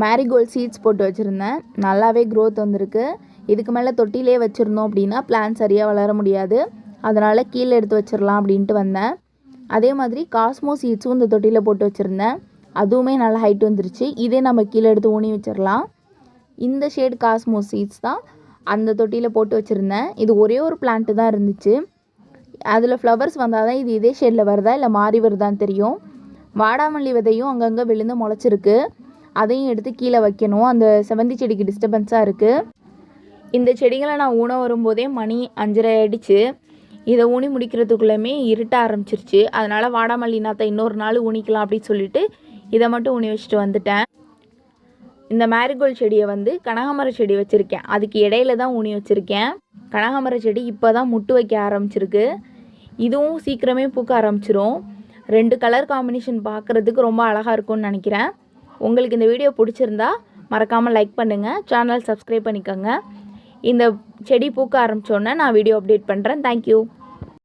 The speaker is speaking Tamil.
மேரிகோல்ட் சீட்ஸ் போட்டு வச்சுருந்தேன். நல்லாவே க்ரோத் வந்திருக்கு. இதுக்கு மேலே தொட்டிலே வச்சுருந்தோம் அப்படின்னா பிளான்ட் சரியாக வளர முடியாது. அதனால் கீழே எடுத்து வச்சிடலாம் அப்படின்ட்டு வந்தேன். அதே மாதிரி காஸ்மோ சீட்ஸும் இந்த தொட்டியில் போட்டு வச்சுருந்தேன். அதுவுமே நல்லா ஹைட் வந்துருச்சு. இதே நம்ம கீழே எடுத்து ஊனி வச்சிடலாம். இந்த ஷேட் காஸ்மோ சீட்ஸ் தான் அந்த தொட்டியில் போட்டு வச்சுருந்தேன். இது ஒரே ஒரு பிளான்ட்டு தான் இருந்துச்சு. அதில் ஃப்ளவர்ஸ் வந்தால் தான் இது இதே ஷேடில் வருதா இல்லை மாறி வருதான்னு தெரியும். வாடாமல்லி விதையும் அங்கங்கே விழுந்து முளைச்சிருக்கு. அதையும் எடுத்து கீழே வைக்கணும். அந்த செவந்தி செடிக்கு டிஸ்டர்பன்ஸாக இருக்குது. இந்த செடிகளை நான் ஊன வரும்போதே மணி 5:30 ஆகிடுச்சு. இதை ஊனி முடிக்கிறதுக்குள்ளேயுமே இருட்ட ஆரம்பிச்சிருச்சு. அதனால் வாடாமல்லி நாற்றை இன்னொரு நாள் ஊனிக்கலாம் அப்படின்னு சொல்லிட்டு இதை மட்டும் ஊனி வச்சுட்டு வந்துட்டேன். இந்த மேரிகோல்ட் செடியை கனகாமர செடி வச்சுருக்கேன். அதுக்கு இடையில தான் ஊனி வச்சுருக்கேன். கனகாமர செடி இப்போ தான் முட்டு வைக்க ஆரம்பிச்சிருக்கு. இதுவும் சீக்கிரமே பூக்க ஆரம்பிச்சிரும். 2 கலர் காம்பினேஷன் பார்க்குறதுக்கு ரொம்ப அழகாக இருக்கும்னு நினைக்கிறேன். உங்களுக்கு இந்த வீடியோ பிடிச்சிருந்தா மறக்காமல் லைக் பண்ணுங்கள், சேனல் சப்ஸ்கிரைப் பண்ணிக்கோங்க. இந்த செடி பூக்க ஆரம்பித்தோன்னே நான் வீடியோ அப்டேட் பண்ணுறேன். தேங்க்யூ.